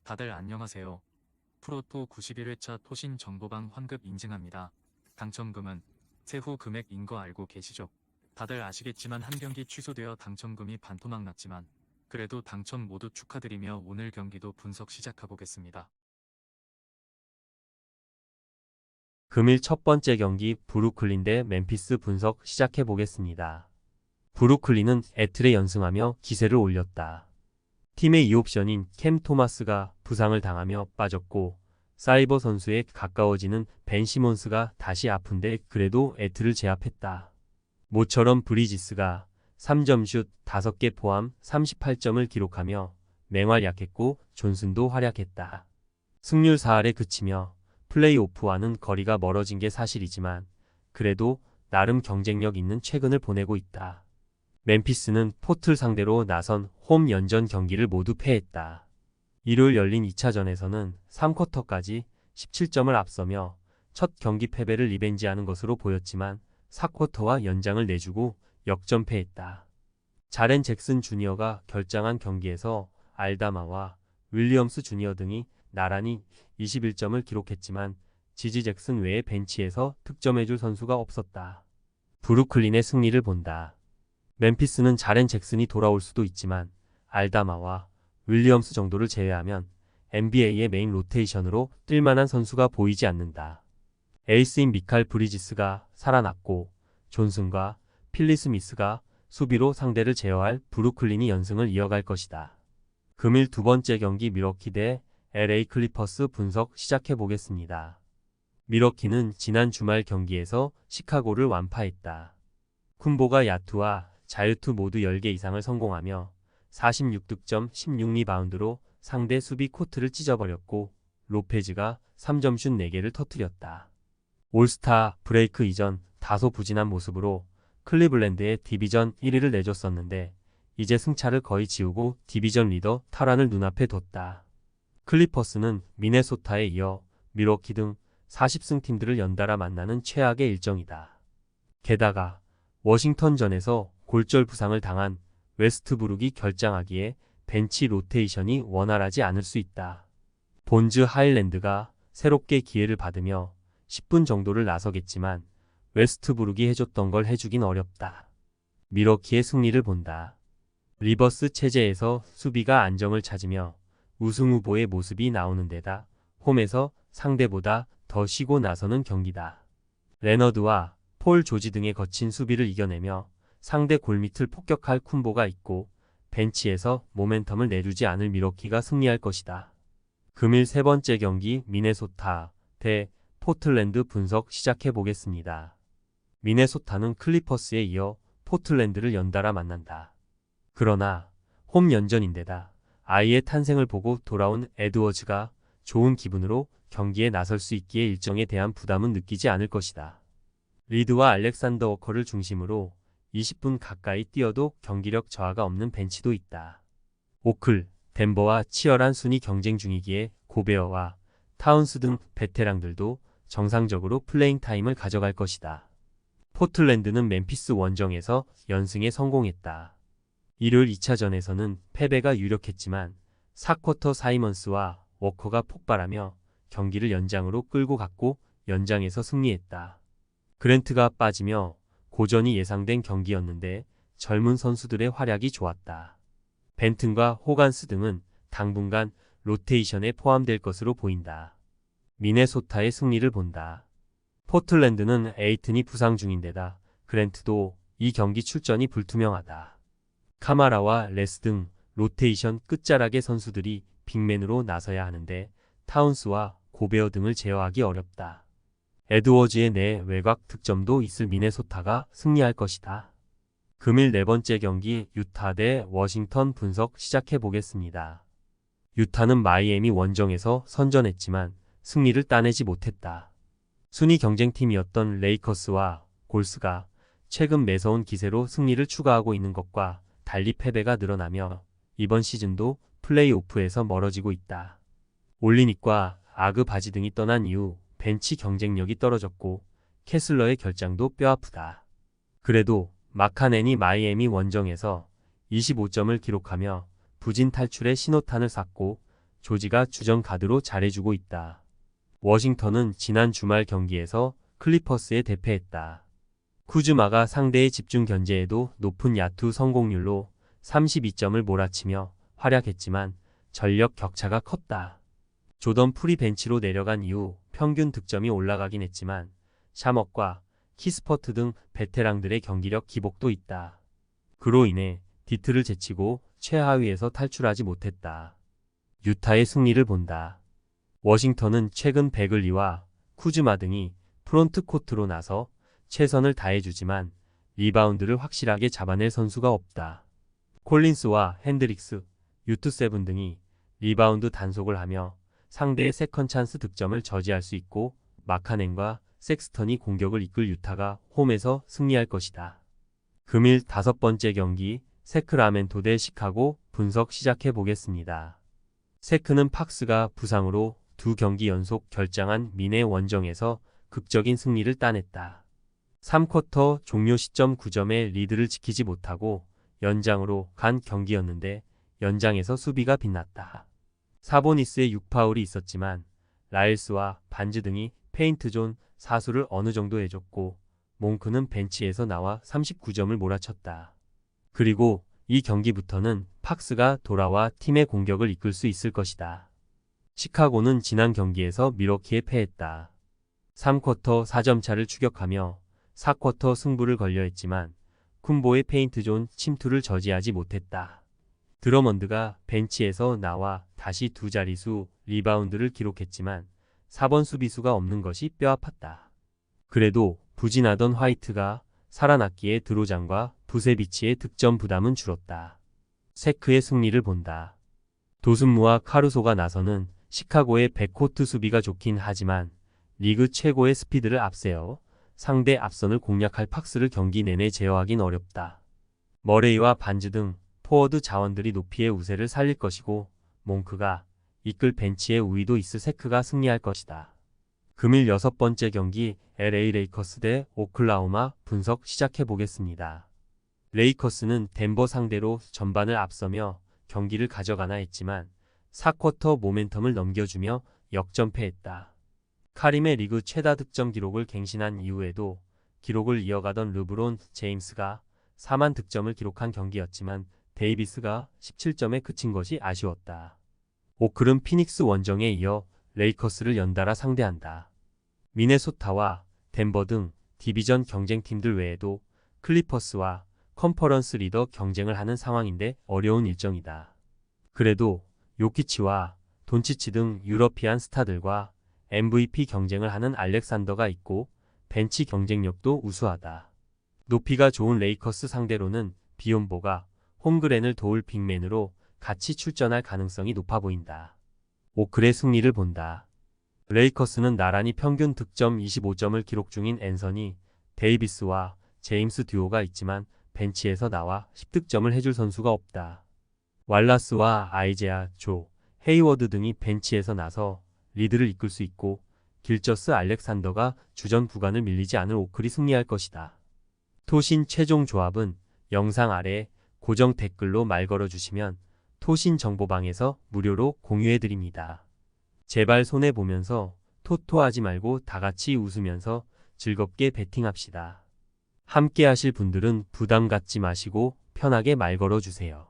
다들 안녕하세요. 프로토 91회차 토신 정보방 환급 인증합니다. 당첨금은 세후 금액인 거 알고 계시죠? 다들 아시겠지만 한 경기 취소되어 당첨금이 반토막 났지만 그래도 당첨 모두 축하드리며 오늘 경기도 분석 시작해보겠습니다. 금일 첫 번째 경기 브루클린 대 멤피스 분석 시작해 보겠습니다. 브루클린은 애틀에 연승하며 기세를 올렸다. 팀의 2옵션인 캠 토마스가 부상을 당하며 빠졌고 사이버 선수에 가까워지는 벤 시몬스가 다시 아픈데 그래도 애틀을 제압했다. 모처럼 브리지스가 3점슛 5개 포함 38점을 기록하며 맹활약했고 존슨도 활약했다. 승률 4할에 그치며 플레이오프와는 거리가 멀어진 게 사실이지만 그래도 나름 경쟁력 있는 최근을 보내고 있다. 멤피스는 포틀 상대로 나선 홈 연전 경기를 모두 패했다. 일요일 열린 2차전에서는 3쿼터까지 17점을 앞서며 첫 경기 패배를 리벤지하는 것으로 보였지만 4쿼터와 연장을 내주고 역전패했다. 자렌 잭슨 주니어가 결장한 경기에서 알다마와 윌리엄스 주니어 등이 나란히 21점을 기록했지만 지지 잭슨 외에 벤치에서 득점해줄 선수가 없었다. 브루클린의 승리를 본다. 멤피스는 자렌 잭슨이 돌아올 수도 있지만 알다마와 윌리엄스 정도를 제외하면 NBA의 메인 로테이션으로 뛸만한 선수가 보이지 않는다. 에이스인 미칼 브리지스가 살아났고 존슨과 필리 스미스가 수비로 상대를 제어할 브루클린이 연승을 이어갈 것이다. 금일 두 번째 경기 밀워키 대 LA 클리퍼스 분석 시작해보겠습니다. 밀워키는 지난 주말 경기에서 시카고를 완파했다. 쿤보가 야투와 자유투 모두 10개 이상을 성공하며 46득점 16리바운드로 상대 수비 코트를 찢어버렸고 로페즈가 3점슛 4개를 터뜨렸다. 올스타 브레이크 이전 다소 부진한 모습으로 클리블랜드에 디비전 1위를 내줬었는데 이제 승차를 거의 지우고 디비전 리더 타란을 눈앞에 뒀다. 클리퍼스는 미네소타에 이어 밀워키 등 40승 팀들을 연달아 만나는 최악의 일정이다. 게다가 워싱턴전에서 골절 부상을 당한 웨스트브룩이 결장하기에 벤치 로테이션이 원활하지 않을 수 있다. 본즈 하일랜드가 새롭게 기회를 받으며 10분 정도를 나서겠지만 웨스트브룩이 해줬던 걸 해주긴 어렵다. 밀워키의 승리를 본다. 리버스 체제에서 수비가 안정을 찾으며 우승 후보의 모습이 나오는 데다 홈에서 상대보다 더 쉬고 나서는 경기다. 레너드와 폴 조지 등의 거친 수비를 이겨내며 상대 골밑을 폭격할 쿤보가 있고 벤치에서 모멘텀을 내주지 않을 밀워키가 승리할 것이다. 금일 세 번째 경기 미네소타 대 포틀랜드 분석 시작해보겠습니다. 미네소타는 클리퍼스에 이어 포틀랜드를 연달아 만난다. 그러나 홈 연전인데다 아이의 탄생을 보고 돌아온 에드워즈가 좋은 기분으로 경기에 나설 수 있기에 일정에 대한 부담은 느끼지 않을 것이다. 리드와 알렉산더 워커를 중심으로 20분 가까이 뛰어도 경기력 저하가 없는 벤치도 있다. 오클, 덴버와 치열한 순위 경쟁 중이기에 고베어와 타운스 등 베테랑들도 정상적으로 플레잉 타임을 가져갈 것이다. 포틀랜드는 멤피스 원정에서 연승에 성공했다. 일요일 2차전에서는 패배가 유력했지만 4쿼터 사이먼스와 워커가 폭발하며 경기를 연장으로 끌고 갔고 연장에서 승리했다. 그랜트가 빠지며 고전이 예상된 경기였는데 젊은 선수들의 활약이 좋았다. 벤튼과 호간스 등은 당분간 로테이션에 포함될 것으로 보인다. 미네소타의 승리를 본다. 포틀랜드는 에이튼이 부상 중인데다 그랜트도 이 경기 출전이 불투명하다. 카마라와 레스 등 로테이션 끝자락의 선수들이 빅맨으로 나서야 하는데 타운스와 고베어 등을 제어하기 어렵다. 에드워즈의 내 외곽 득점도 있을 미네소타가 승리할 것이다. 금일 네 번째 경기 유타 대 워싱턴 분석 시작해보겠습니다. 유타는 마이애미 원정에서 선전했지만 승리를 따내지 못했다. 순위 경쟁팀이었던 레이커스와 골스가 최근 매서운 기세로 승리를 추가하고 있는 것과 달리 패배가 늘어나며 이번 시즌도 플레이오프에서 멀어지고 있다. 올리닉과 아그 바지 등이 떠난 이후 벤치 경쟁력이 떨어졌고 캐슬러의 결장도 뼈아프다. 그래도 마카넨이 마이애미 원정에서 25점을 기록하며 부진 탈출의 신호탄을 쐈고 조지가 주전 가드로 잘해주고 있다. 워싱턴은 지난 주말 경기에서 클리퍼스에 대패했다. 쿠즈마가 상대의 집중 견제에도 높은 야투 성공률로 32점을 몰아치며 활약했지만 전력 격차가 컸다. 조던 풀이 벤치로 내려간 이후 평균 득점이 올라가긴 했지만 샤먹과 키스퍼트 등 베테랑들의 경기력 기복도 있다. 그로 인해 디트를 제치고 최하위에서 탈출하지 못했다. 유타의 승리를 본다. 워싱턴은 최근 베글리와 쿠즈마 등이 프론트 코트로 나서 최선을 다해주지만 리바운드를 확실하게 잡아낼 선수가 없다. 콜린스와 핸드릭스, 유투세븐 등이 리바운드 단속을 하며 상대의 세컨 찬스 득점을 저지할 수 있고 마카넨과 섹스턴이 공격을 이끌 유타가 홈에서 승리할 것이다. 금일 5번째 경기 세크라멘토 대 시카고 분석 시작해 보겠습니다. 세크는 팍스가 부상으로 2경기 연속 결장한 미네 원정에서 극적인 승리를 따냈다. 3쿼터 종료 시점 9점의 리드를 지키지 못하고 연장으로 간 경기였는데 연장에서 수비가 빛났다. 사보니스의 6파울이 있었지만 라일스와 반즈 등이 페인트존 사수를 어느 정도 해줬고 몽크는 벤치에서 나와 39점을 몰아쳤다. 그리고 이 경기부터는 팍스가 돌아와 팀의 공격을 이끌 수 있을 것이다. 시카고는 지난 경기에서 밀워키에 패했다. 3쿼터 4점 차를 추격하며 4쿼터 승부를 걸려 했지만 쿤보의 페인트존 침투를 저지하지 못했다. 드러먼드가 벤치에서 나와 다시 2자릿수 리바운드를 기록했지만 4번 수비수가 없는 것이 뼈아팠다. 그래도 부진하던 화이트가 살아났기에 드로잔과 부세비치의 득점 부담은 줄었다. 세크의 승리를 본다. 도슨무와 카루소가 나서는 시카고의 백코트 수비가 좋긴 하지만 리그 최고의 스피드를 앞세워 상대 앞선을 공략할 팍스를 경기 내내 제어하긴 어렵다. 머레이와 반즈 등 포워드 자원들이 높이의 우세를 살릴 것이고 몽크가 이끌 벤치의 우위도 있을 세크가 승리할 것이다. 금일 6번째 경기 LA 레이커스 대 오클라호마 분석 시작해 보겠습니다. 레이커스는 덴버 상대로 전반을 앞서며 경기를 가져가나 했지만 4쿼터 모멘텀을 넘겨주며 역전패했다. 카림의 리그 최다 득점 기록을 갱신한 이후에도 기록을 이어가던 르브론 제임스가 4만 득점을 기록한 경기였지만 데이비스가 17점에 그친 것이 아쉬웠다. 오클은 피닉스 원정에 이어 레이커스를 연달아 상대한다. 미네소타와 덴버 등 디비전 경쟁팀들 외에도 클리퍼스와 컨퍼런스 리더 경쟁을 하는 상황인데 어려운 일정이다. 그래도 요키치와 돈치치 등 유러피안 스타들과 MVP 경쟁을 하는 알렉산더가 있고 벤치 경쟁력도 우수하다. 높이가 좋은 레이커스 상대로는 비욘보가 홈그랜을 도울 빅맨으로 같이 출전할 가능성이 높아 보인다. 오클의 승리를 본다. 레이커스는 나란히 평균 득점 25점을 기록 중인 앤서니 데이비스와 제임스 듀오가 있지만 벤치에서 나와 10득점을 해줄 선수가 없다. 왈라스와 아이제아, 조, 헤이워드 등이 벤치에서 나서 리드를 이끌 수 있고 길저스 알렉산더가 주전 구간을 밀리지 않을 오클이 승리할 것이다. 토신 최종 조합은 영상 아래 고정 댓글로 말 걸어주시면 토신 정보방에서 무료로 공유해드립니다. 제발 손해보면서 토토하지 말고 다같이 웃으면서 즐겁게 베팅합시다. 함께 하실 분들은 부담 갖지 마시고 편하게 말 걸어주세요.